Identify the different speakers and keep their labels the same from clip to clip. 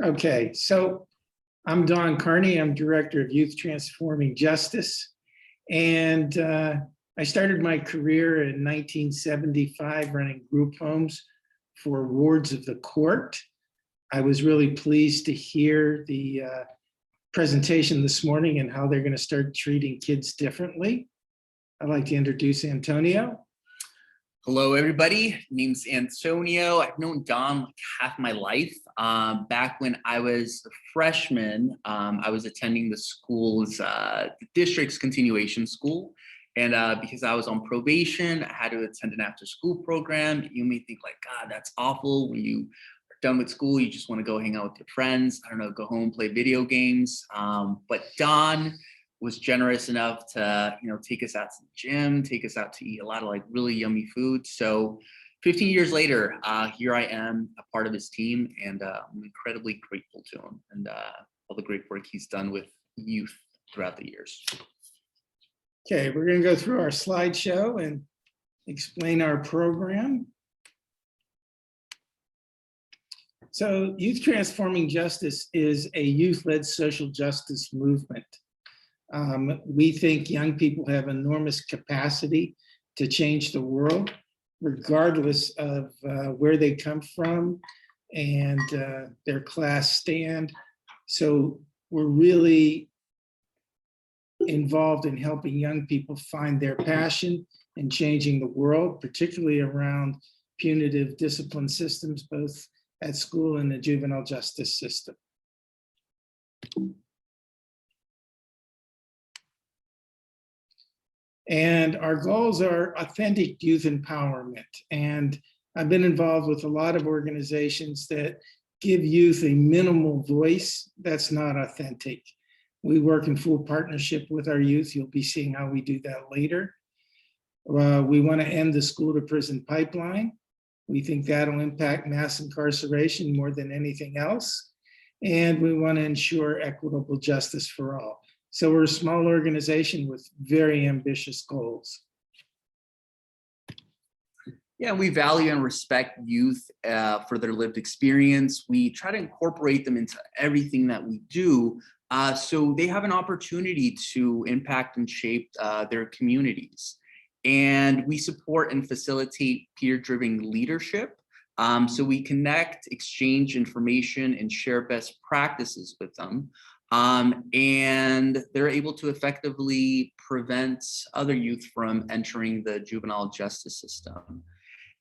Speaker 1: Okay, so I'm Don Carney. I'm Director of Youth Transforming Justice. And I started my career in 1975 running group homes for wards of the court. I was really pleased to hear the presentation this morning and how they're going to start treating kids differently. I'd like to introduce Antonio.
Speaker 2: Hello, everybody. Name's Antonio. I've known Don like half my life. Back when I was a freshman, I was attending the school's, the district's continuation school. And because I was on probation, I had to attend an after-school program. You may think like, God, that's awful. When you are done with school, you just want to go hang out with your friends. I don't know, go home, play video games. But Don was generous enough to, take us out to the gym, take us out to eat a lot of like really yummy food. So 15 years later, here I am, a part of his team, and I'm incredibly grateful to him and all the great work he's done with youth throughout the years.
Speaker 1: Okay, we're going to go through our slideshow and explain our program. So Youth Transforming Justice is a youth-led social justice movement. We think young people have enormous capacity to change the world, regardless of where they come from and their class stand. So we're really involved in helping young people find their passion and changing the world, particularly around punitive discipline systems, both at school and the juvenile justice system. And our goals are authentic youth empowerment. And I've been involved with a lot of organizations that give youth a minimal voice. That's not authentic. We work in full partnership with our youth. You'll be seeing how we do that later. We want to end the school to prison pipeline. We think that'll impact mass incarceration more than anything else. And we want to ensure equitable justice for all. So we're a small organization with very ambitious goals.
Speaker 2: Yeah, we value and respect youth for their lived experience. We try to incorporate them into everything that we do, so they have an opportunity to impact and shape their communities. And we support and facilitate peer-driven leadership. So we connect, exchange information, and share best practices with them. And they're able to effectively prevent other youth from entering the juvenile justice system.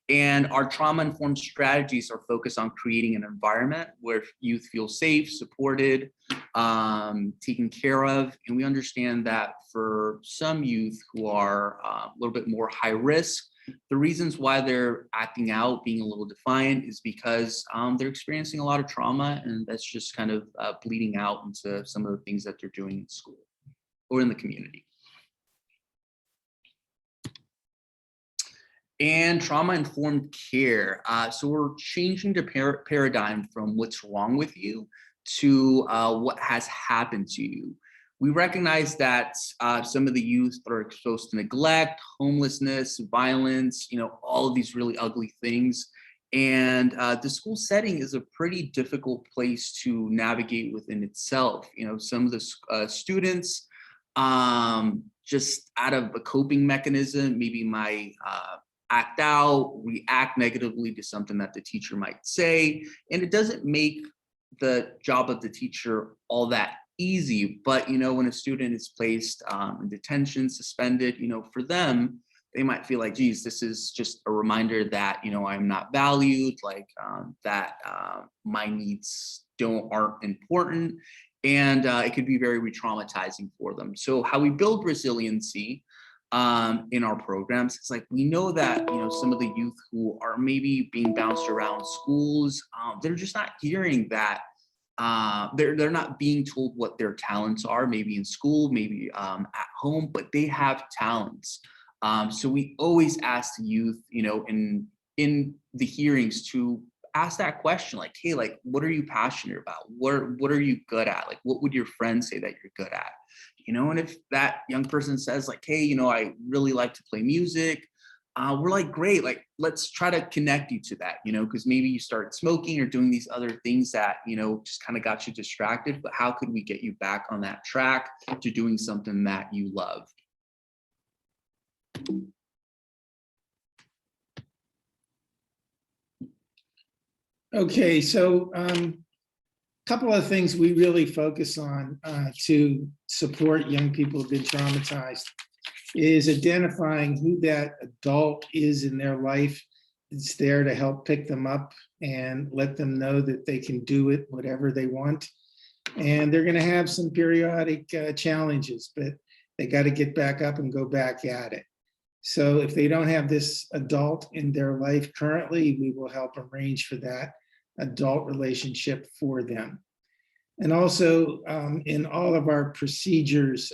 Speaker 2: And our trauma-informed strategies are focused on creating an environment where youth feel safe, supported, taken care of. And we understand that for some youth who are a little bit more high risk, the reasons why they're acting out, being a little defiant, is because they're experiencing a lot of trauma, and that's just kind of bleeding out into some of the things that they're doing in school or in the community. And trauma-informed care. So we're changing the paradigm from what's wrong with you to what has happened to you. We recognize that some of the youth are exposed to neglect, homelessness, violence, all of these really ugly things. And the school setting is a pretty difficult place to navigate within itself. Some of the students, just out of a coping mechanism, maybe might act out, react negatively to something that the teacher might say. And it doesn't make the job of the teacher all that easy. But, when a student is placed in detention, suspended, for them, they might feel like, geez, this is just a reminder that, I'm not valued, like that my needs aren't important. And it could be very re-traumatizing for them. So how we build resiliency in our programs, it's like we know that some of the youth who are maybe being bounced around schools, they're just not hearing that, they're not being told what their talents are, maybe in school, maybe at home, but they have talents. So we always ask the youth, in the hearings, to ask that question, like, hey, like, what are you passionate about? What are you good at? Like, what would your friends say that you're good at? And if that young person says like, hey, I really like to play music, we're like, great, like, let's try to connect you to that, because maybe you started smoking or doing these other things that, just kind of got you distracted, but how could we get you back on that track to doing something that you love?
Speaker 1: Okay, so couple of things we really focus on to support young people who've been traumatized is identifying who that adult is in their life that's there to help pick them up and let them know that they can do it, whatever they want. And they're going to have some periodic challenges, but they got to get back up and go back at it. So if they don't have this adult in their life currently, we will help arrange for that adult relationship for them. And also in all of our procedures,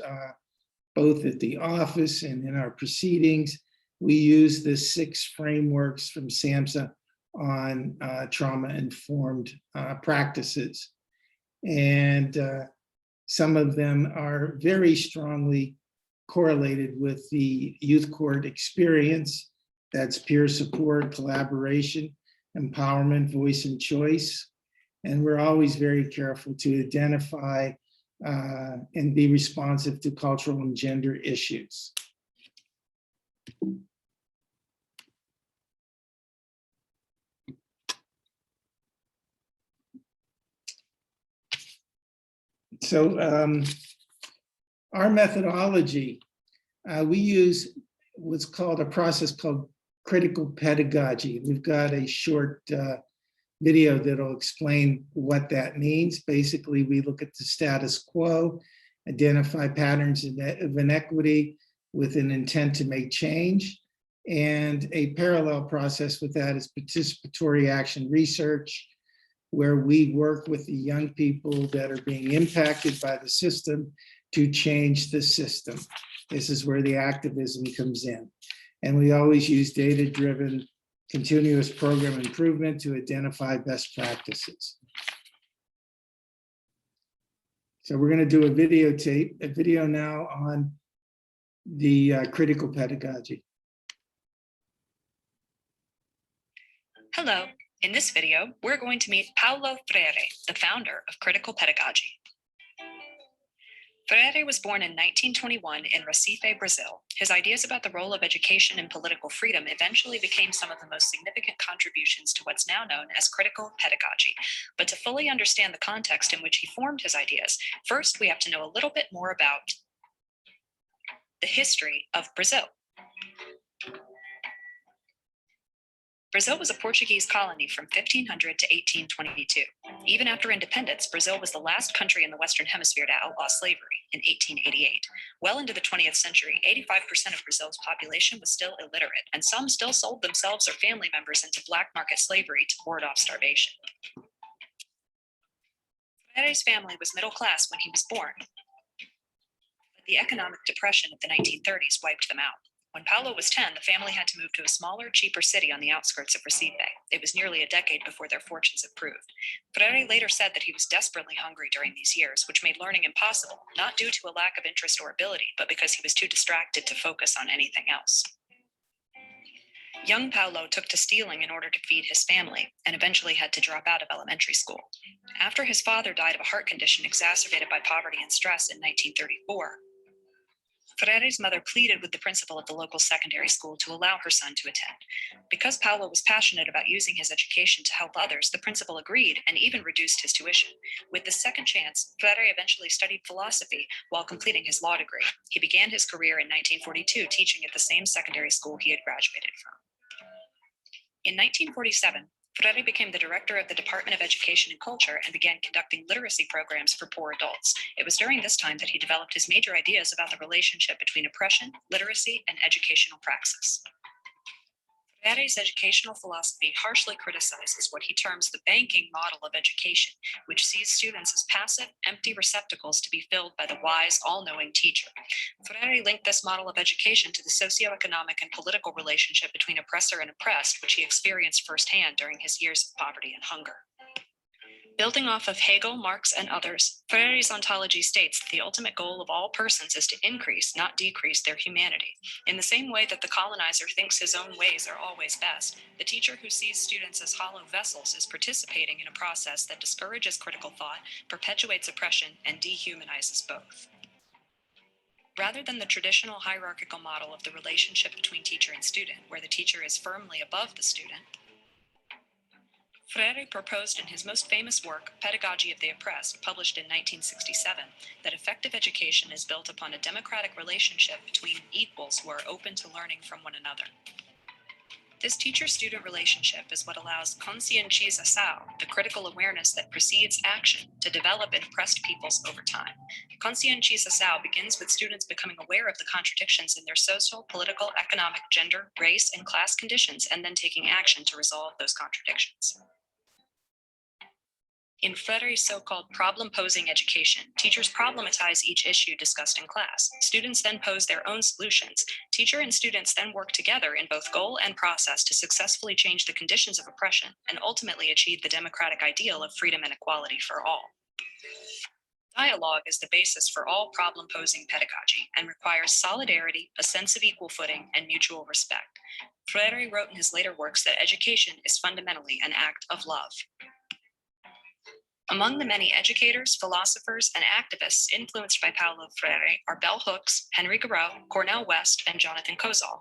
Speaker 1: both at the office and in our proceedings, we use the 6 frameworks from SAMHSA on trauma-informed practices. And some of them are very strongly correlated with the youth court experience. That's peer support, collaboration, empowerment, voice and choice. And we're always very careful to identify and be responsive to cultural and gender issues. So our methodology, we use what's called a process called critical pedagogy. We've got a short video that'll explain what that means. Basically, we look at the status quo, identify patterns of inequity with an intent to make change. And a parallel process with that is participatory action research, where we work with the young people that are being impacted by the system to change the system. This is where the activism comes in. And we always use data-driven continuous program improvement to identify best practices. So we're going to do a video now on the critical pedagogy.
Speaker 3: Hello. In this video, we're going to meet Paulo Freire, the founder of Critical Pedagogy. Freire was born in 1921 in Recife, Brazil. His ideas about the role of education in political freedom eventually became some of the most significant contributions to what's now known as critical pedagogy. But to fully understand the context in which he formed his ideas, first we have to know a little bit more about the history of Brazil. Brazil was a Portuguese colony from 1500 to 1822. Even after independence, Brazil was the last country in the Western Hemisphere to outlaw slavery in 1888. Well into the 20th century, 85% of Brazil's population was still illiterate, and some still sold themselves or family members into black market slavery to ward off starvation. Freire's family was middle class when he was born, but the economic depression of the 1930s wiped them out. When Paulo was 10, the family had to move to a smaller, cheaper city on the outskirts of Recife. It was nearly a decade before their fortunes improved. Freire later said that he was desperately hungry during these years, which made learning impossible, not due to a lack of interest or ability, but because he was too distracted to focus on anything else. Young Paulo took to stealing in order to feed his family, and eventually had to drop out of elementary school. After his father died of a heart condition exacerbated by poverty and stress in 1934, Freire's mother pleaded with the principal of the local secondary school to allow her son to attend. Because Paulo was passionate about using his education to help others, the principal agreed and even reduced his tuition. With this second chance, Freire eventually studied philosophy while completing his law degree. He began his career in 1942 teaching at the same secondary school he had graduated from. In 1947, Freire became the director of the Department of Education and Culture and began conducting literacy programs for poor adults. It was during this time that he developed his major ideas about the relationship between oppression, literacy, and educational praxis. Freire's educational philosophy harshly criticizes what he terms the banking model of education, which sees students as passive, empty receptacles to be filled by the wise, all-knowing teacher. Freire linked this model of education to the socioeconomic and political relationship between oppressor and oppressed, which he experienced firsthand during his years of poverty and hunger. Building off of Hegel, Marx, and others, Freire's ontology states that the ultimate goal of all persons is to increase, not decrease, their humanity. In the same way that the colonizer thinks his own ways are always best, the teacher who sees students as hollow vessels is participating in a process that discourages critical thought, perpetuates oppression, and dehumanizes both. Rather than the traditional hierarchical model of the relationship between teacher and student, where the teacher is firmly above the student, Freire proposed in his most famous work, Pedagogy of the Oppressed, published in 1967, that effective education is built upon a democratic relationship between equals who are open to learning from one another. This teacher-student relationship is what allows conscientização, the critical awareness that precedes action, to develop in oppressed peoples over time. Conscientização begins with students becoming aware of the contradictions in their social, political, economic, gender, race, and class conditions, and then taking action to resolve those contradictions. In Freire's so-called problem-posing education, teachers problematize each issue discussed in class. Students then pose their own solutions. Teacher and students then work together in both goal and process to successfully change the conditions of oppression and ultimately achieve the democratic ideal of freedom and equality for all. Dialogue is the basis for all problem-posing pedagogy and requires solidarity, a sense of equal footing, and mutual respect. Freire wrote in his later works that education is fundamentally an act of love. Among the many educators, philosophers, and activists influenced by Paulo Freire are Bell Hooks, Henry Thoreau, Cornel West, and Jonathan Kozol.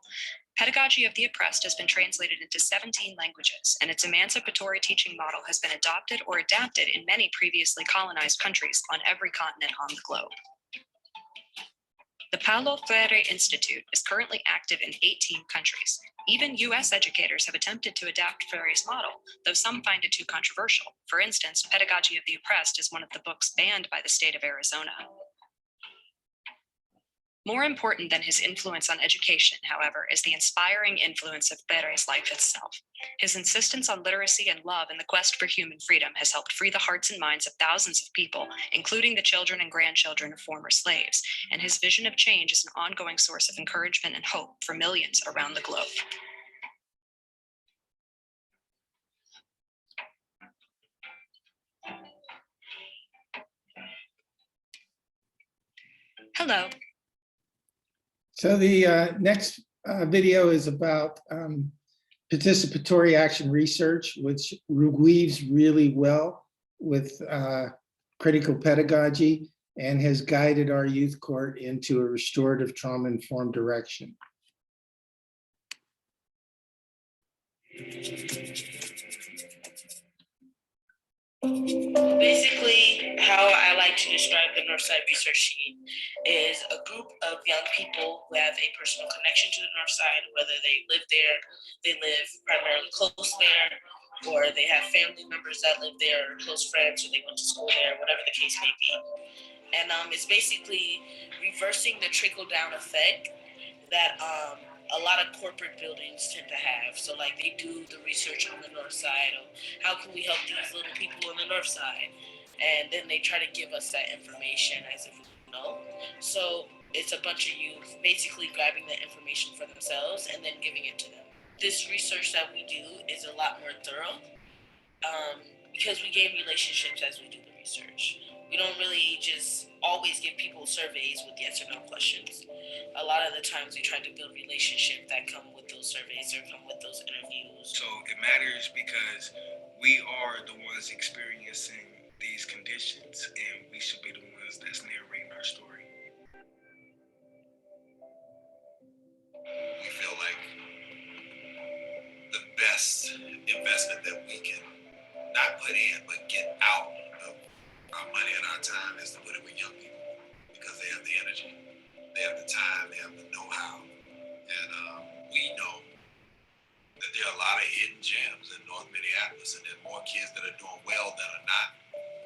Speaker 3: Pedagogy of the Oppressed has been translated into 17 languages, and its emancipatory teaching model has been adopted or adapted in many previously colonized countries on every continent on the globe. The Paulo Freire Institute is currently active in 18 countries. Even US educators have attempted to adapt Freire's model, though some find it too controversial. For instance, Pedagogy of the Oppressed is one of the books banned by the state of Arizona. More important than his influence on education, however, is the inspiring influence of Freire's life itself. His insistence on literacy and love in the quest for human freedom has helped free the hearts and minds of thousands of people, including the children and grandchildren of former slaves, and his vision of change is an ongoing source of encouragement and hope for millions around the globe. Hello.
Speaker 1: So the next video is about participatory action research, which weaves really well with critical pedagogy and has guided our youth court into a restorative trauma-informed direction.
Speaker 4: Basically, how I like to describe the Northside Research Sheet is a group of young people who have a personal connection to the Northside, whether they live there, they live primarily close there, or they have family members that live there, or close friends, or they went to school there, whatever the case may be. And it's basically reversing the trickle-down effect that a lot of corporate buildings tend to have. So like they do the research on the north side of how can we help these little people on the north side, and then they try to give us that information as if we know. So it's a bunch of youth basically grabbing the information for themselves and then giving it to them. This research that we do is a lot more thorough because we gain relationships as we do the research. We don't really just always give people surveys with yes or no questions. A lot of the times we try to build relationships that come with those surveys or come with those interviews.
Speaker 5: So it matters because we are the ones experiencing these conditions, and we should be the ones that's narrating our story.
Speaker 6: We feel like the best investment that we can not put in but get out of our money and our time is to put it with young people, because they have the energy, they have the time, they have the know-how, and we know that there are a lot of hidden gems in North Minneapolis, and there are more kids that are doing well than are not,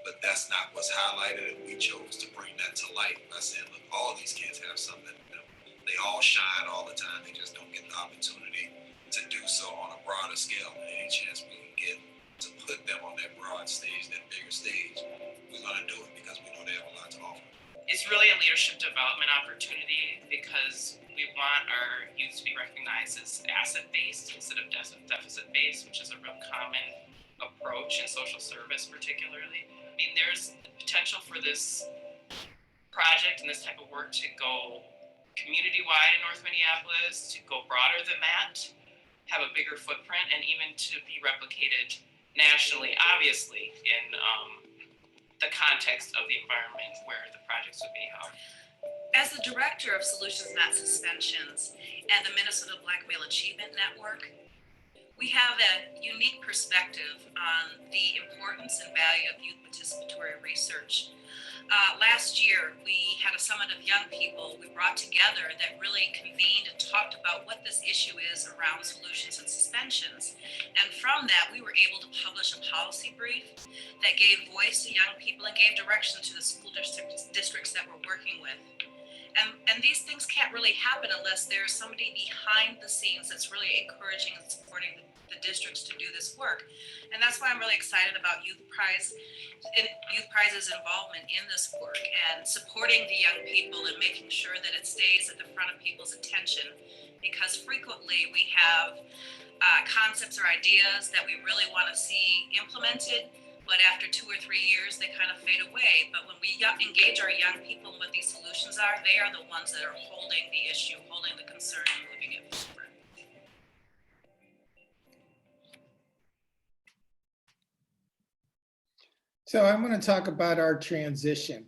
Speaker 6: but that's not what's highlighted, and we chose to bring that to light by saying, look, all these kids have something in them. They all shine all the time, they just don't get the opportunity to do so on a broader scale, and any chance we can get to put them on that broad stage, that bigger stage, we're gonna do it because we know they have a lot to offer.
Speaker 4: It's really a leadership development opportunity because we want our youth to be recognized as asset-based instead of deficit-based, which is a real common
Speaker 7: approach in social service, particularly. I mean, there's potential for this project and this type of work to go community-wide in North Minneapolis, to go broader than that, have a bigger footprint, and even to be replicated nationally, obviously, in the context of the environment where the projects would be held.
Speaker 3: As the director of Solutions Not Suspensions and the Minnesota Black Male Achievement Network, we have a unique perspective on the importance and value of youth participatory research. Last year, we had a summit of young people we brought together that really convened and talked about what this issue is around solutions and suspensions. And from that, we were able to publish a policy brief that gave voice to young people and gave direction to the school districts that we're working with. And these things can't really happen unless there's somebody behind the scenes that's really encouraging and supporting the districts to do this work. And that's why I'm really excited about Youth Prize's involvement in this work and supporting the young people and making sure that it stays at the front of people's attention, because frequently we have concepts or ideas that we really want to see implemented, but after 2 or 3 years, they kind of fade away. But when we engage our young people in what these solutions are, they are the ones that are holding the issue, holding the concern, and moving it forward.
Speaker 1: So I want to talk about our transition.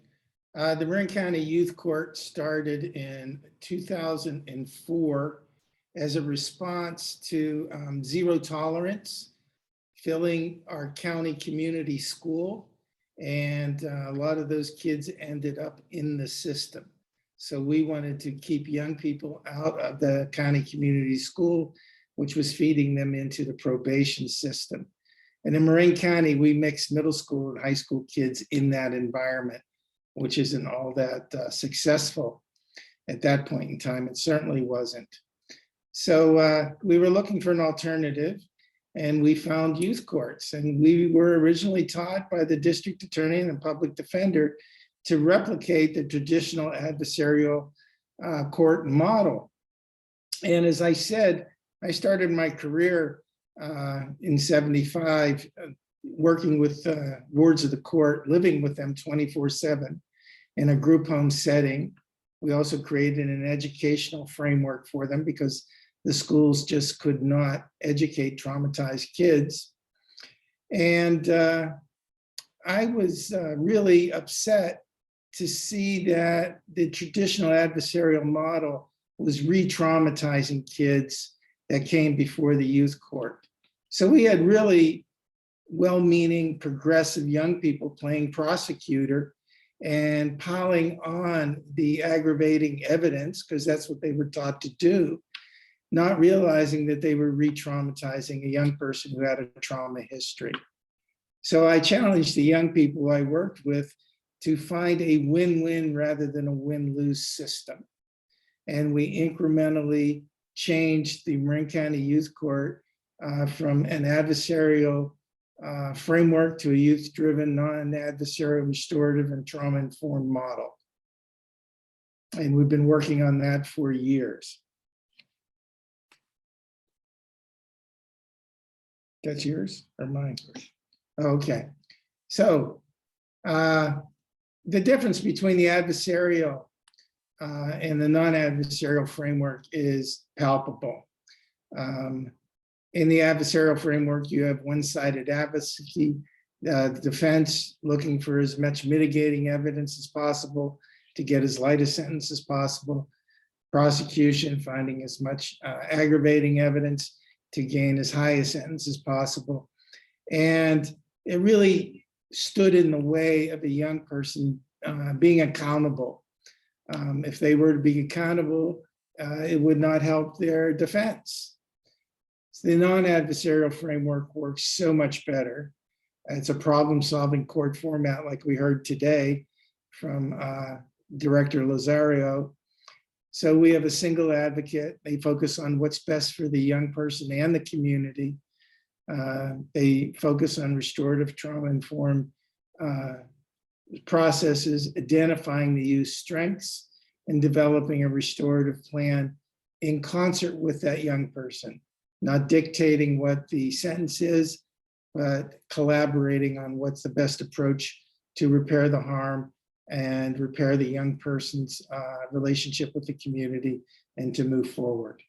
Speaker 1: The Marin County Youth Court started in 2004 as a response to zero tolerance, filling our county community school. And a lot of those kids ended up in the system. So we wanted to keep young people out of the county community school, which was feeding them into the probation system. And in Marin County, we mixed middle school and high school kids in that environment, which isn't all that successful at that point in time. It certainly wasn't. So we were looking for an alternative, and we found youth courts. And we were originally taught by the district attorney and the public defender to replicate the traditional adversarial court model. And as I said, I started my career in 75, working with wards of the court, living with them 24/7 in a group home setting. We also created an educational framework for them because the schools just could not educate traumatized kids. And I was really upset to see that the traditional adversarial model was re-traumatizing kids that came before the youth court. So we had really well-meaning, progressive young people playing prosecutor and piling on the aggravating evidence, because that's what they were taught to do, not realizing that they were re-traumatizing a young person who had a trauma history. So I challenged the young people I worked with to find a win-win rather than a win-lose system. And we incrementally changed the Marin County Youth Court from an adversarial framework to a youth-driven, non-adversarial, restorative, and trauma-informed model. And we've been working on that for years. That's yours or mine? Okay. So the difference between the adversarial and the non-adversarial framework is palpable. In the adversarial framework, you have one-sided advocacy, the defense looking for as much mitigating evidence as possible to get as light a sentence as possible, prosecution finding as much aggravating evidence to gain as high a sentence as possible. And it really stood in the way of a young person being accountable. If they were to be accountable, it would not help their defense. The non-adversarial framework works so much better. It's a problem-solving court format like we heard today from Director Lazario. So we have a single advocate. They focus on what's best for the young person and the community. They focus on restorative trauma-informed processes, identifying the youth's strengths and developing a restorative plan in concert with that young person. Not dictating what the sentence is, but collaborating on what's the best approach to repair the harm and repair the young person's relationship with the community and to move forward.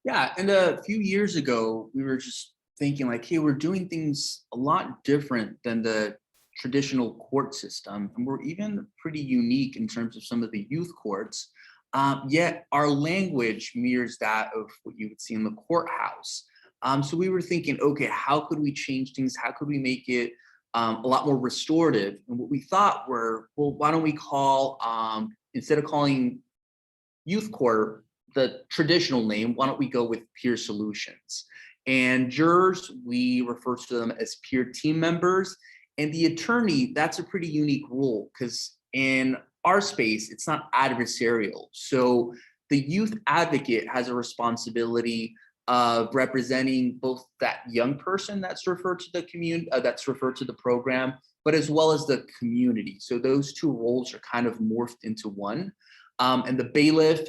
Speaker 2: Yeah, and a few years ago, we were just thinking like, hey, we're doing things a lot different than the traditional court system, and we're even pretty unique in terms of some of the youth courts. Yet our language mirrors that of what you would see in the courthouse. So we were thinking, okay, how could we change things? How could we make it a lot more restorative? And what we thought were, well, why don't we call, instead of calling youth court the traditional name, why don't we go with peer solutions? And jurors, we refer to them as peer team members. And the attorney, that's a pretty unique role because in our space, it's not adversarial. So the youth advocate has a responsibility of representing both that young person that's referred to the community, that's referred to the program, but as well as the community. So those two roles are kind of morphed into one. And the bailiff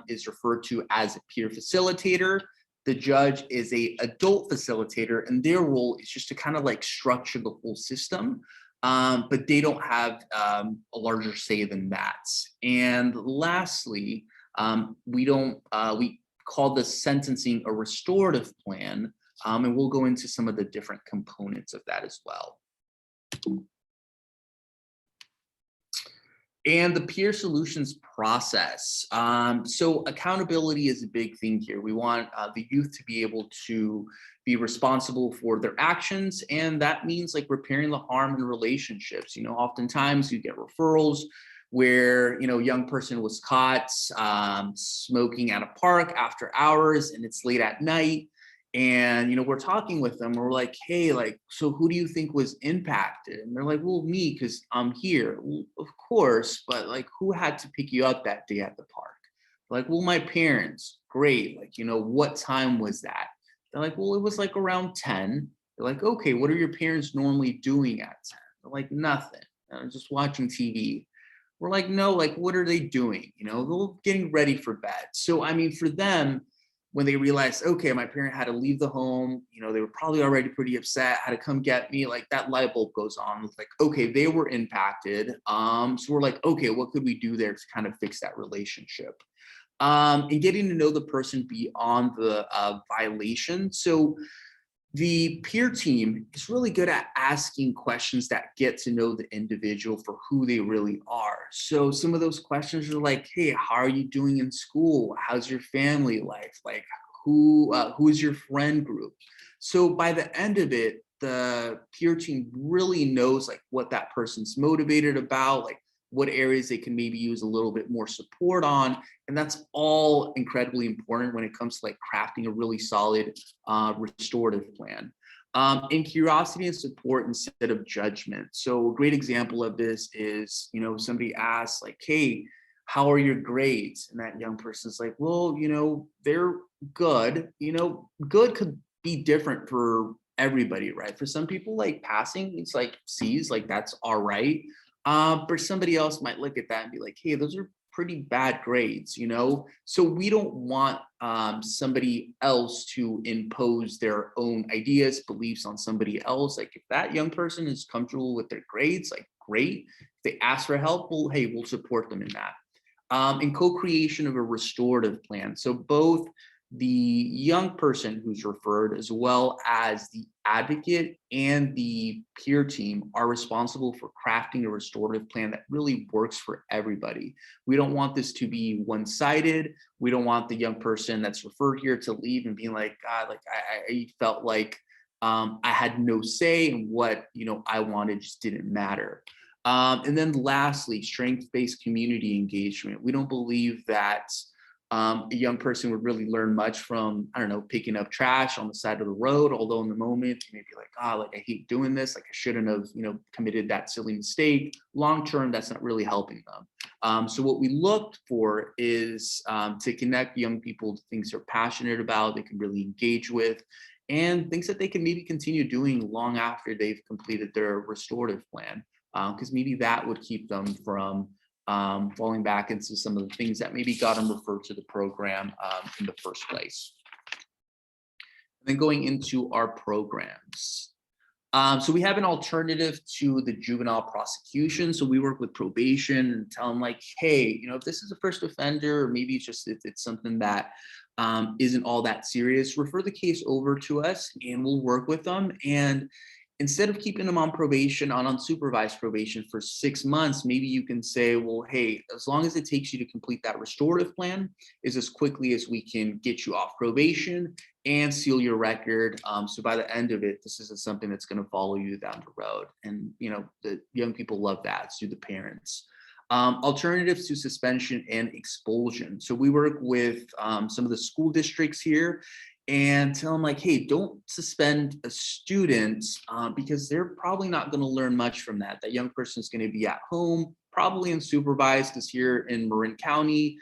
Speaker 2: is referred to as a peer facilitator. The judge is a adult facilitator, and their role is just to kind of like structure the whole system. But they don't have a larger say than that. And lastly, we call the sentencing a restorative plan, and we'll go into some of the different components of that as well. And the peer solutions process. So accountability is a big thing here. We want the youth to be able to be responsible for their actions. And that means like repairing the harm in relationships. You know, oftentimes you get referrals where, you know, a young person was caught smoking at a park after hours and it's late at night. And, you know, we're talking with them, we're like, hey, like, so who do you think was impacted? And they're like, well, me, because I'm here. Well, of course, but like, who had to pick you up that day at the park? Like, well, my parents. Great. Like, you know, what time was that? They're like, well, it was like around 10. They're like, okay, what are your parents normally doing at 10? They're like, nothing. I'm just watching TV. We're like, no, like, what are they doing? You know, they're getting ready for bed. So, I mean, for them, when they realized, okay, my parent had to leave the home, you know, they were probably already pretty upset, had to come get me, like that light bulb goes on. It's like, okay, they were impacted. So we're like, okay, what could we do there to kind of fix that relationship? And getting to know the person beyond the violation. So the peer team is really good at asking questions that get to know the individual for who they really are. So some of those questions are like, hey, how are you doing in school? How's your family life? Like, who is your friend group? So by the end of it, the peer team really knows like what that person's motivated about, like what areas they can maybe use a little bit more support on. And that's all incredibly important when it comes to like crafting a really solid restorative plan. And curiosity and support instead of judgment. So a great example of this is, you know, somebody asks like, hey, how are your grades? And that young person's like, well, you know, they're good. You know, good could be different for everybody, right? For some people, like passing, it's like C's, like that's all right. But somebody else might look at that and be like, hey, those are pretty bad grades, you know? So we don't want somebody else to impose their own ideas, beliefs on somebody else. Like if that young person is comfortable with their grades, like great. If they ask for help, well, hey, we'll support them in that. And co-creation of a restorative plan. So both the young person who's referred as well as the advocate and the peer team are responsible for crafting a restorative plan that really works for everybody. We don't want this to be one-sided. We don't want the young person that's referred here to leave and being like, God, like I felt like I had no say in what, you know, I wanted just didn't matter. And then lastly, strength-based community engagement. We don't believe that a young person would really learn much from, I don't know, picking up trash on the side of the road. Although in the moment, you may be like, oh, like I hate doing this. Like I shouldn't have, you know, committed that silly mistake. Long term, that's not really helping them. So what we looked for is to connect young people to things they're passionate about, they can really engage with, and things that they can maybe continue doing long after they've completed their restorative plan. Because maybe that would keep them from falling back into some of the things that maybe got them referred to the program in the first place. then going into our programs. So we have an alternative to the juvenile prosecution. So we work with probation and tell them like, hey, if this is a first offender, or maybe it's something that isn't all that serious, refer the case over to us and we'll work with them. And instead of keeping them on probation, on unsupervised probation for 6 months, maybe you can say, well, hey, as long as it takes you to complete that restorative plan is as quickly as we can get you off probation and seal your record. So by the end of it, this isn't something that's going to follow you down the road. And, the young people love that, so do the parents. Alternatives to suspension and expulsion. So we work with some of the school districts here and tell them like, hey, don't suspend a student because they're probably not going to learn much from that. That young person is going to be at home, probably unsupervised, because here in Marin County,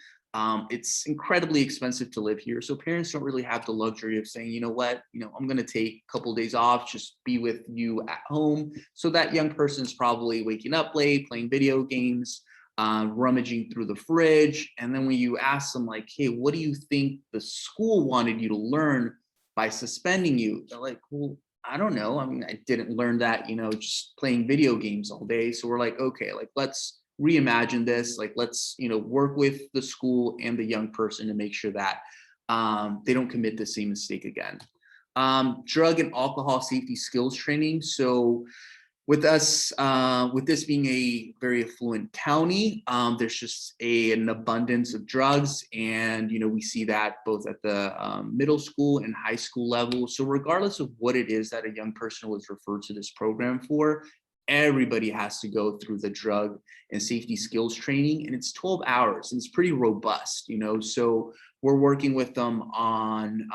Speaker 2: it's incredibly expensive to live here. So parents don't really have the luxury of saying, you know what, I'm going to take a couple of days off, just be with you at home. So that young person's probably waking up late, playing video games, rummaging through the fridge. And then when you ask them like, hey, what do you think the school wanted you to learn by suspending you? They're like, well, I don't know. I mean, I didn't learn that, just playing video games all day. So we're like, okay, like let's reimagine this. Like, let's, work with the school and the young person to make sure that they don't commit the same mistake again. Drug and alcohol safety skills training. So with us, with this being a very affluent county, there's just an abundance of drugs, and we see that both at the middle school and high school level. So regardless of what it is that a young person was referred to this program for, everybody has to go through the drug and safety skills training, and it's 12 hours, and it's pretty robust. So we're working with them on,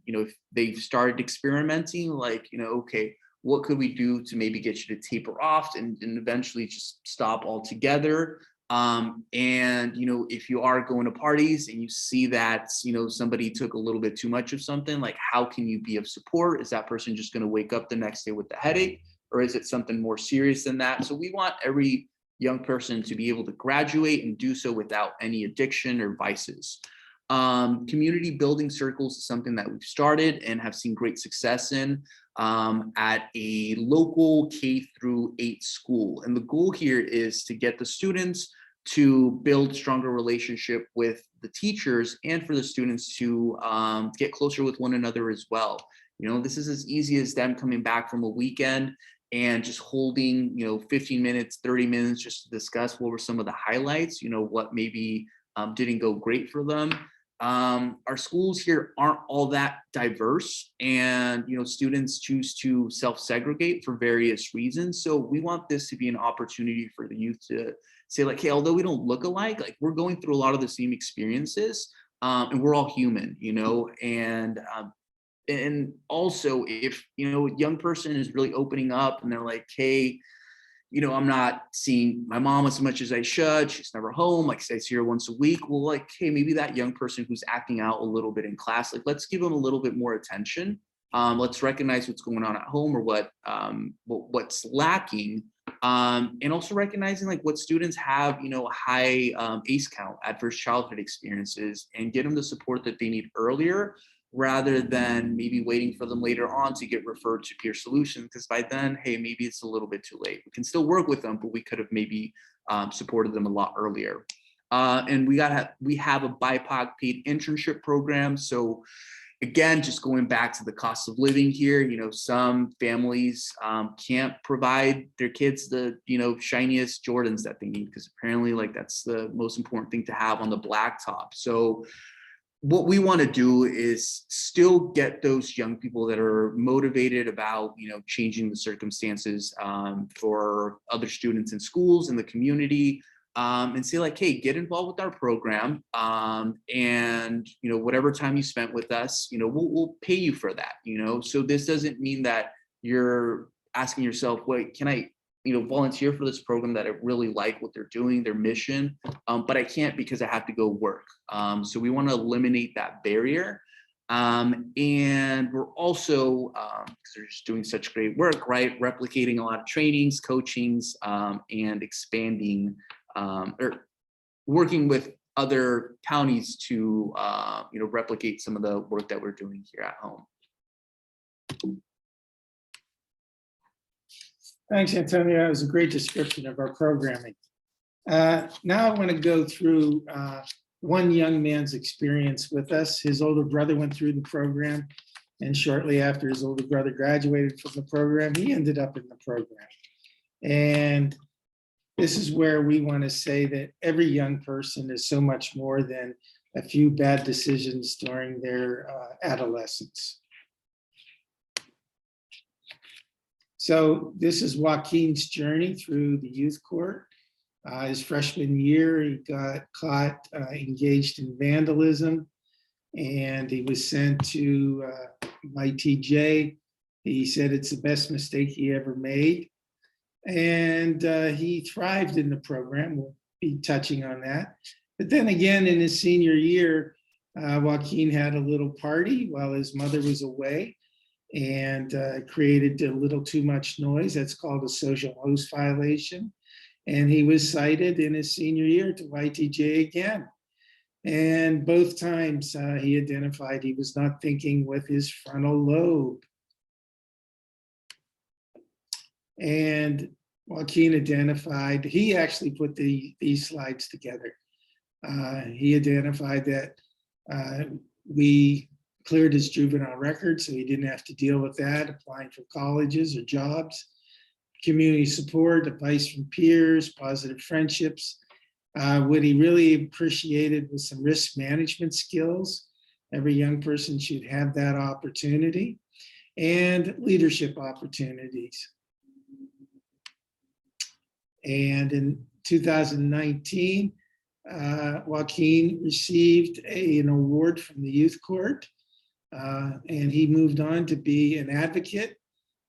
Speaker 2: if they've started experimenting, like, okay, what could we do to maybe get you to taper off and eventually just stop altogether? And, if you are going to parties and you see that, somebody took a little bit too much of something, like how can you be of support? Is that person just going to wake up the next day with a headache? Or is it something more serious than that? So we want every young person to be able to graduate and do so without any addiction or vices. Community building circles is something that we've started and have seen great success in at a local K-8 school. And the goal here is to get the students to build stronger relationship with the teachers and for the students to get closer with one another as well. This is as easy as them coming back from a weekend and just holding, 15 minutes, 30 minutes just to discuss what were some of the highlights, what maybe didn't go great for them. Our schools here aren't all that diverse, and students choose to self-segregate for various reasons. So we want this to be an opportunity for the youth to say like, hey, although we don't look alike, like we're going through a lot of the same experiences, and we're all human, and also if a young person is really opening up and they're like, hey, I'm not seeing my mom as much as I should. She's never home. Like, I see her once a week. Well, like, hey, maybe that young person who's acting out a little bit in class, like, let's give them a little bit more attention. Let's recognize what's going on at home or what's lacking. And also recognizing like what students have, a high ACE count, adverse childhood experiences, and get them the support that they need earlier, rather than maybe waiting for them later on to get referred to peer solutions, because by then, hey, maybe it's a little bit too late. We can still work with them, but we could have maybe supported them a lot earlier. And we have a BIPOC paid internship program. So again, just going back to the cost of living here, some families can't provide their kids the, shiniest Jordans that they need, because apparently like that's the most important thing to have on the blacktop. So what we want to do is still get those young people that are motivated about, changing the circumstances for other students in schools, in the community, and say like, hey, get involved with our program, and whatever time you spent with us, we'll pay you for that. So this doesn't mean that you're asking yourself, wait, can I volunteer for this program that I really like what they're doing, their mission, but I can't because I have to go work. So we want to eliminate that barrier. And we're also, because they're just doing such great work, right, replicating a lot of trainings, coachings, and expanding or working with other counties to replicate some of the work that we're doing here at home.
Speaker 1: Thanks, Antonio. That was a great description of our programming. Now I want to go through one young man's experience with us. His older brother went through the program, and shortly after his older brother graduated from the program, he ended up in the program. And this is where we want to say that every young person is so much more than a few bad decisions during their adolescence. So this is Joaquin's journey through the youth court. His freshman year, he got caught engaged in vandalism, and he was sent to YTJ. He said it's the best mistake he ever made. And he thrived in the program. We'll be touching on that. But then again, in his senior year, Joaquin had a little party while his mother was away, and created a little too much noise. That's called a social host violation. And he was cited in his senior year to YTJ again. And both times he identified he was not thinking with his frontal lobe. And Joaquin identified, he actually put these slides together. He identified that we cleared his juvenile record, so he didn't have to deal with that, applying for colleges or jobs. Community support, advice from peers, positive friendships. What he really appreciated was some risk management skills. Every young person should have that opportunity, and leadership opportunities. And in 2019, Joaquin received an award from the youth court, and he moved on to be an advocate,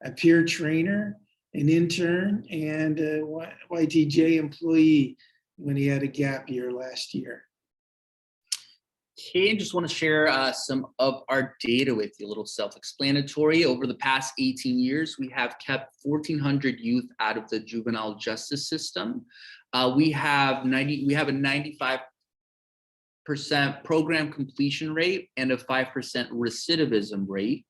Speaker 1: a peer trainer, an intern, and a YTJ employee when he had a gap year last year.
Speaker 2: Okay, and just want to share some of our data with you, a little self-explanatory. Over the past 18 years, we have kept 1,400 youth out of the juvenile justice system. We have a 95% program completion rate and a 5% recidivism rate.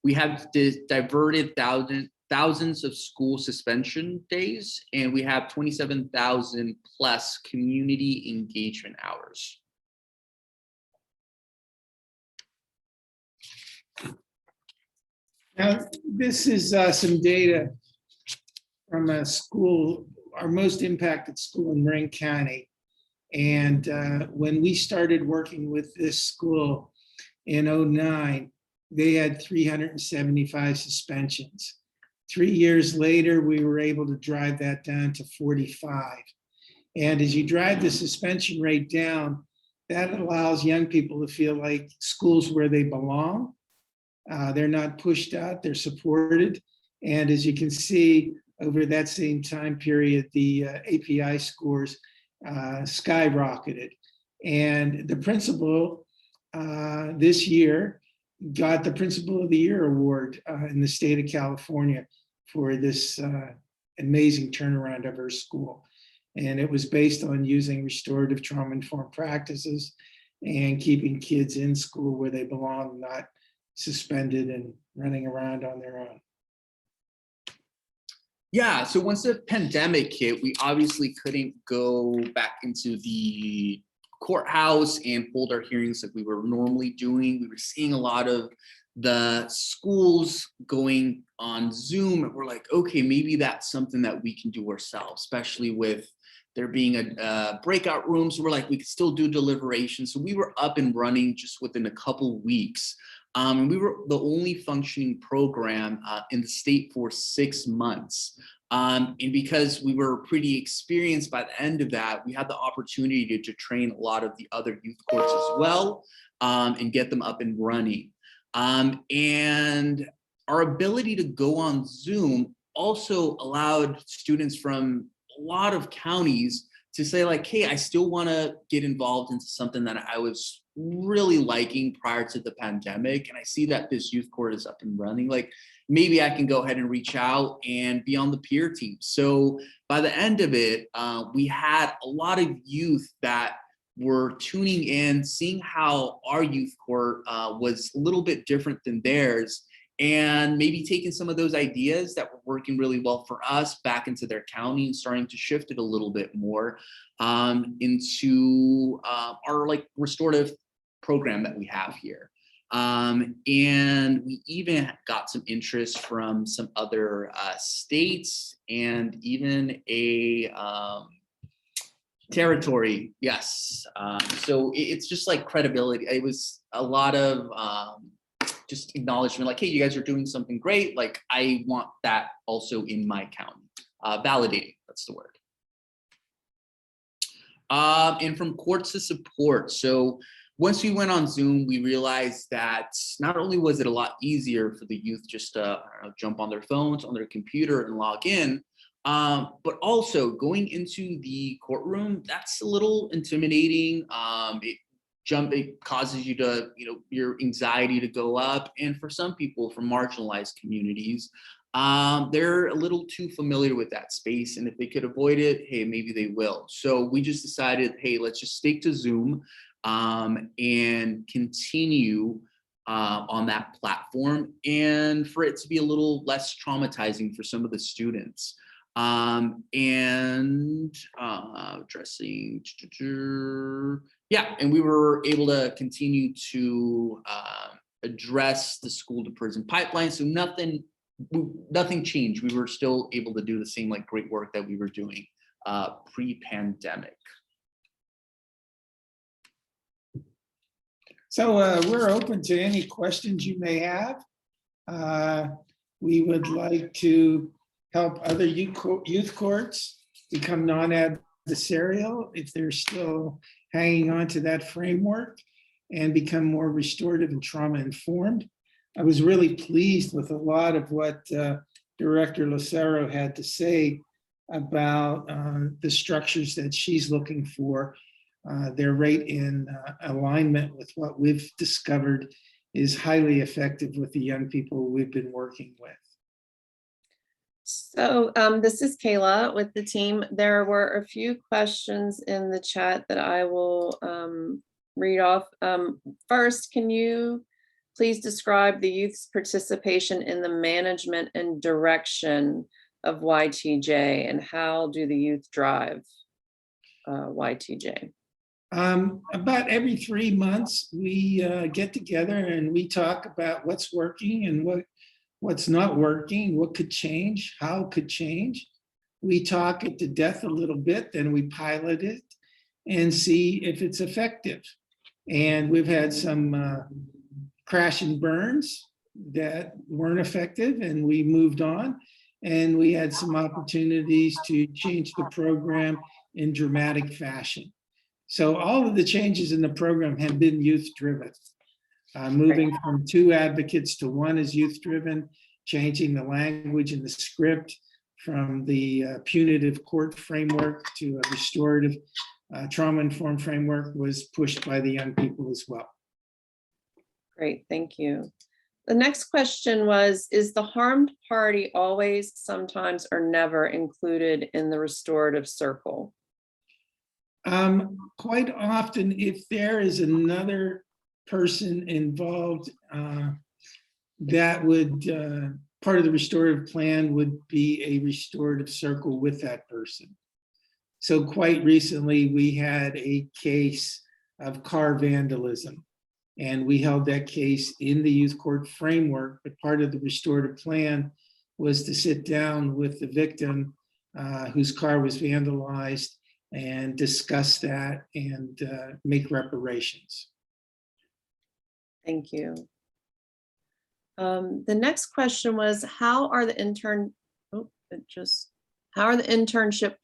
Speaker 2: We have diverted thousands of school suspension days, and we have 27,000 plus community engagement hours.
Speaker 1: Now, this is some data from a school, our most impacted school in Marin County. And when we started working with this school in 2009, they had 375 suspensions. 3 years later, we were able to drive that down to 45. And as you drive the suspension rate down, that allows young people to feel like school's where they belong. They're not pushed out, they're supported. And as you can see, over that same time period, the API scores skyrocketed. And the principal this year got the Principal of the Year award in the state of California for this amazing turnaround of her school. And it was based on using restorative trauma-informed practices and keeping kids in school where they belong, not suspended and running around on their own.
Speaker 2: Yeah, so once the pandemic hit, we obviously couldn't go back into the courthouse and hold our hearings like we were normally doing. We were seeing a lot of the schools going on Zoom, and we're like, okay, maybe that's something that we can do ourselves, especially with there being a breakout room. So we're like, we could still do deliberation. So we were up and running just within a couple weeks. And we were the only functioning program in the state for 6 months. And because we were pretty experienced by the end of that, we had the opportunity to train a lot of the other youth courts as well, and get them up and running. And our ability to go on Zoom also allowed students from a lot of counties to say like, hey, I still want to get involved into something that I was really liking prior to the pandemic. And I see that this youth court is up and running. Like, maybe I can go ahead and reach out and be on the peer team. So by the end of it, we had a lot of youth that were tuning in, seeing how our youth court was a little bit different than theirs, and maybe taking some of those ideas that were working really well for us back into their county and starting to shift it a little bit more into our like restorative program that we have here. And we even got some interest from some other states and even a territory. Yes. So it's just like credibility. It was a lot of just acknowledgement, like, hey, you guys are doing something great. Like, I want that also in my county. Validating, that's the word. And from courts to support. So once we went on Zoom, we realized that not only was it a lot easier for the youth just to jump on their phones, on their computer and log in, but also going into the courtroom, that's a little intimidating. It causes you to, your anxiety to go up. And for some people from marginalized communities, they're a little too familiar with that space. And if they could avoid it, hey, maybe they will. So we just decided, hey, let's just stick to Zoom and continue on that platform, and for it to be a little less traumatizing for some of the students. Addressing, yeah, and we were able to continue to address the school to prison pipeline. So nothing changed. We were still able to do the same like great work that we were doing pre-pandemic.
Speaker 1: So we're open to any questions you may have. We would like to help other youth courts become non-adversarial if they're still hanging on to that framework, and become more restorative and trauma-informed. I was really pleased with a lot of what Director Lucero had to say about the structures that she's looking for. They're right in alignment with what we've discovered is highly effective with the young people we've been working with.
Speaker 8: So this is Kayla with the team. There were a few questions in the chat that I will read off. First, can you please describe the youth's participation in the management and direction of YTJ, and how do the youth drive YTJ?
Speaker 1: About every 3 months, we get together and we talk about what's working and what's not working, what could change, how it could change. We talk it to death a little bit, then we pilot it and see if it's effective. And we've had some crash and burns that weren't effective, and we moved on. And we had some opportunities to change the program in dramatic fashion. So all of the changes in the program have been youth-driven. Moving from 2 advocates to 1 is youth-driven, changing the language and the script from the punitive court framework to a restorative trauma-informed framework was pushed by the young people as well.
Speaker 8: Great, thank you. The next question was, is the harmed party always, sometimes, or never included in the restorative circle?
Speaker 1: Quite often, if there is another person involved, that would, part of the restorative plan would be a restorative circle with that person. So quite recently, we had a case of car vandalism, and we held that case in the youth court framework, but part of the restorative plan was to sit down with the victim whose car was vandalized and discuss that and make reparations.
Speaker 8: Thank you. The next question was, how are the internship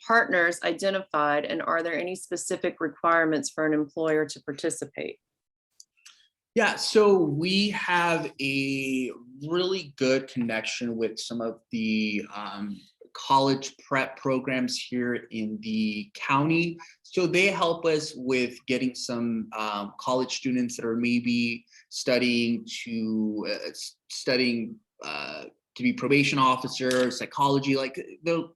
Speaker 8: partners identified, and are there any specific requirements for an employer to participate?
Speaker 2: Yeah, so we have a really good connection with some of the college prep programs here in the county. So they help us with getting some college students that are maybe studying to be probation officers, psychology, like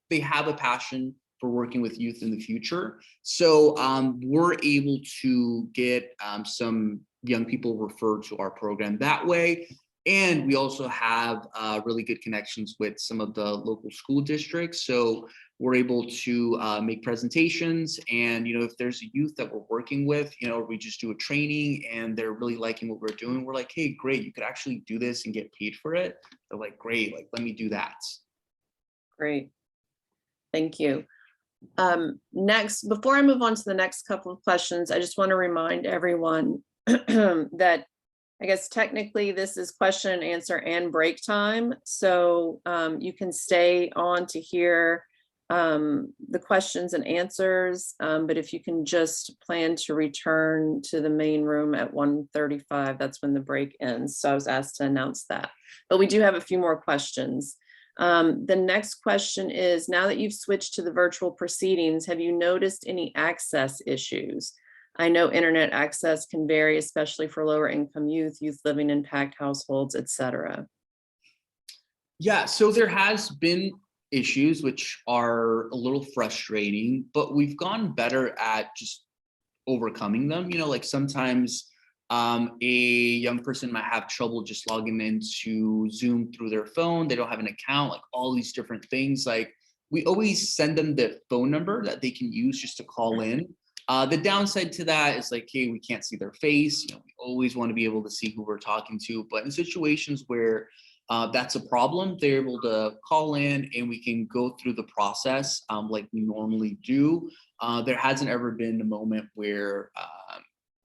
Speaker 2: they have a passion for working with youth in the future. So we're able to get some young people referred to our program that way. And we also have really good connections with some of the local school districts. So we're able to make presentations. And, if there's a youth that we're working with, we just do a training and they're really liking what we're doing. We're like, hey, great, you could actually do this and get paid for it. They're like, great, like, let me do that.
Speaker 8: Great. Thank you. Next, before I move on to the next couple of questions, I just want to remind everyone that I guess technically this is question and answer and break time. So you can stay on to hear the questions and answers, but if you can just plan to return to the main room at 1:35, that's when the break ends. So I was asked to announce that, but we do have a few more questions. The next question is, now that you've switched to the virtual proceedings, have you noticed any access issues? I know internet access can vary, especially for lower income youth living in packed households, et cetera.
Speaker 2: Yeah, so there has been issues which are a little frustrating, but we've gone better at just overcoming them. Like sometimes a young person might have trouble just logging into Zoom through their phone. They don't have an account, like all these different things. Like we always send them the phone number that they can use just to call in. The downside to that is like, hey, we can't see their face. We always want to be able to see who we're talking to. But in situations where that's a problem, they're able to call in and we can go through the process like we normally do. There hasn't ever been a moment where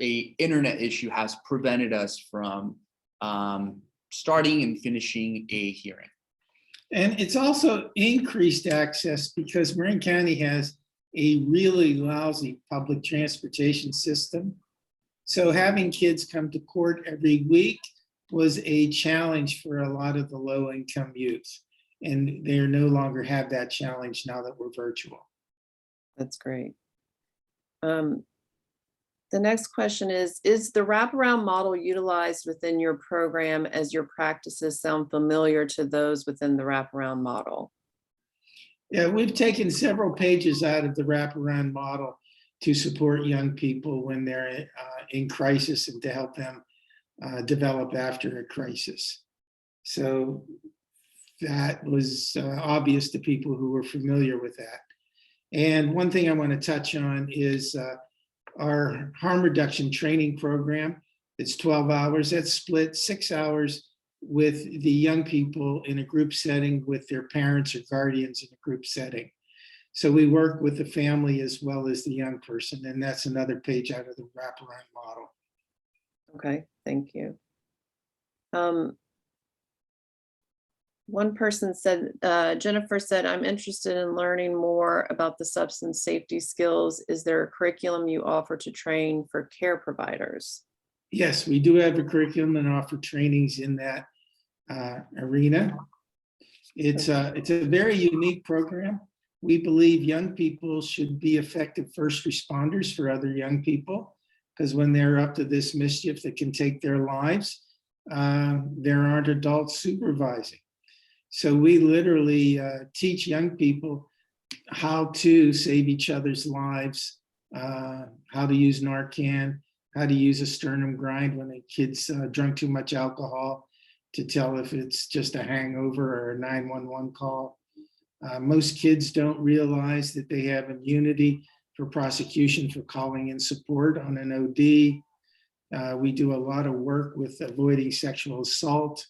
Speaker 2: a internet issue has prevented us from starting and finishing a hearing.
Speaker 1: And it's also increased access because Marin County has a really lousy public transportation system. So having kids come to court every week was a challenge for a lot of the low-income youth. And they no longer have that challenge now that we're virtual.
Speaker 8: That's great. The next question is the wraparound model utilized within your program as your practices sound familiar to those within the wraparound model?
Speaker 1: Yeah, we've taken several pages out of the wraparound model to support young people when they're in crisis and to help them develop after a crisis. So that was obvious to people who were familiar with that. And one thing I want to touch on is our harm reduction training program. It's 12 hours. That's split 6 hours with the young people in a group setting with their parents or guardians in a group setting. So we work with the family as well as the young person, and that's another page out of the wraparound model.
Speaker 8: Okay, thank you. One person said, Jennifer said, I'm interested in learning more about the substance safety skills. Is there a curriculum you offer to train for care providers?
Speaker 1: Yes, we do have a curriculum and offer trainings in that arena. It's a very unique program. We believe young people should be effective first responders for other young people, because when they're up to this mischief that can take their lives, there aren't adults supervising. So we literally teach young people how to save each other's lives, how to use Narcan, how to use a sternum grind when a kid's drunk too much alcohol to tell if it's just a hangover or a 911 call. Most kids don't realize that they have immunity for prosecution for calling in support on an OD. We do a lot of work with avoiding sexual assault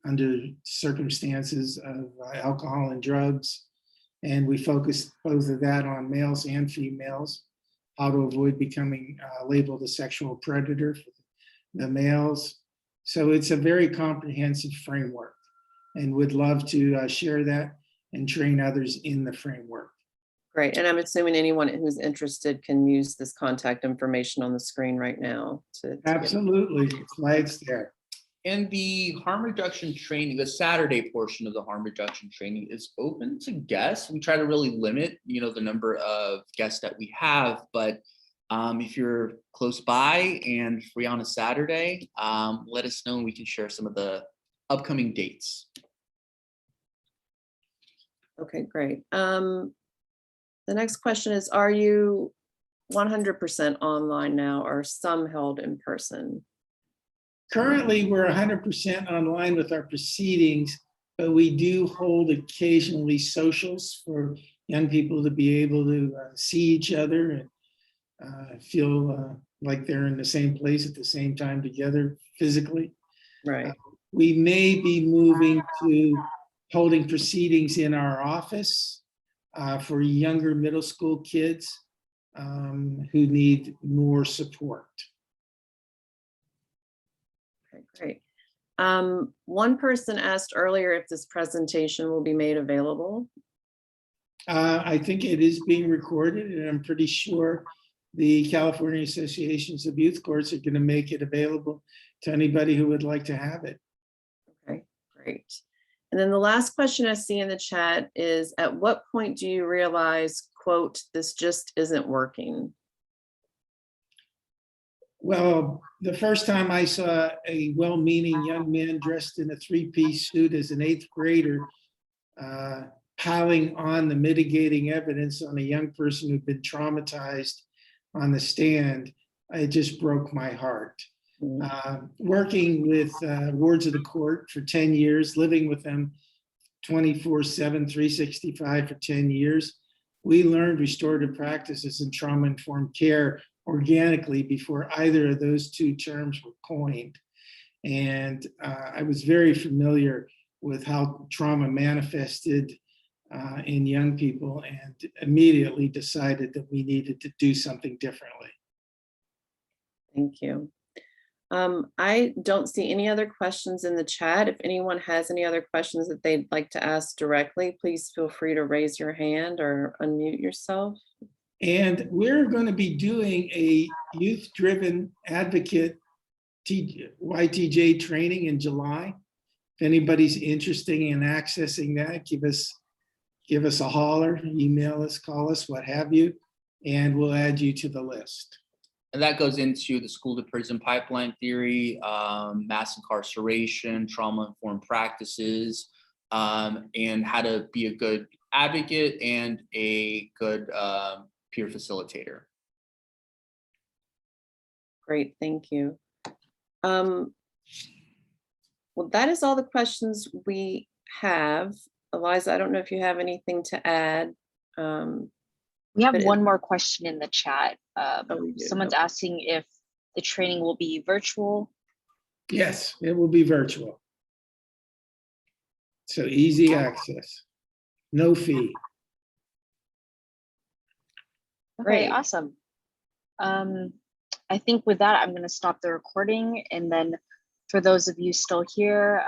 Speaker 1: under circumstances of alcohol and drugs. And we focus both of that on males and females, how to avoid becoming labeled a sexual predator for the males. So it's a very comprehensive framework, and would love to share that and train others in the framework.
Speaker 8: Great, and I'm assuming anyone who's interested can use this contact information on the screen right now.
Speaker 1: Absolutely, the flag's there.
Speaker 2: And the harm reduction training, the Saturday portion of the harm reduction training is open to guests. We try to really limit, the number of guests that we have, but if you're close by and free on a Saturday, let us know and we can share some of the upcoming dates.
Speaker 8: Okay, great. The next question is, are you 100% online now or some held in person?
Speaker 1: Currently, we're 100% online with our proceedings, but we do hold occasionally socials for young people to be able to see each other and feel like they're in the same place at the same time together physically.
Speaker 8: Right.
Speaker 1: We may be moving to holding proceedings in our office for younger middle school kids who need more support.
Speaker 8: Okay, great. One person asked earlier if this presentation will be made available.
Speaker 1: I think it is being recorded, and I'm pretty sure the California Associations of Youth Courts are going to make it available to anybody who would like to have it.
Speaker 8: Okay, great. And then the last question I see in the chat is, at what point do you realize, quote, this just isn't working?
Speaker 1: Well, the first time I saw a well-meaning young man dressed in a three-piece suit as an 8th grader piling on the mitigating evidence on a young person who'd been traumatized on the stand, it just broke my heart. Working with wards of the court for 10 years, living with them 24/7, 365 for 10 years, we learned restorative practices and trauma-informed care organically before either of those two terms were coined. And I was very familiar with how trauma manifested in young people, and immediately decided that we needed to do something differently.
Speaker 8: Thank you. I don't see any other questions in the chat. If anyone has any other questions that they'd like to ask directly, please feel free to raise your hand or unmute yourself.
Speaker 1: And we're going to be doing a youth-driven advocate YTJ training in July. If anybody's interested in accessing that, give us a holler, email us, call us, what have you, and we'll add you to the list.
Speaker 2: And that goes into the school to prison pipeline theory, mass incarceration, trauma-informed practices, and how to be a good advocate and a good peer facilitator.
Speaker 8: Great, thank you. Well, that is all the questions we have. Eliza, I don't know if you have anything to add.
Speaker 9: We have
Speaker 8: but
Speaker 9: one more question in the chat.
Speaker 8: we do,
Speaker 9: Someone's
Speaker 8: okay.
Speaker 9: asking if the training will be virtual.
Speaker 1: Yes, it will be virtual. So easy access, no fee.
Speaker 9: Okay,
Speaker 8: Great.
Speaker 9: awesome. I think with that, I'm going to stop the recording. And then for those of you still here,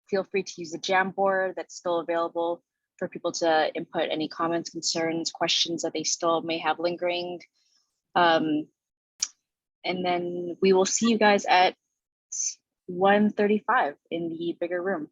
Speaker 9: feel free to use the Jamboard that's still available for people to input any comments, concerns, questions that they still may have lingering. And then we will see you guys at 1:35 in the bigger room.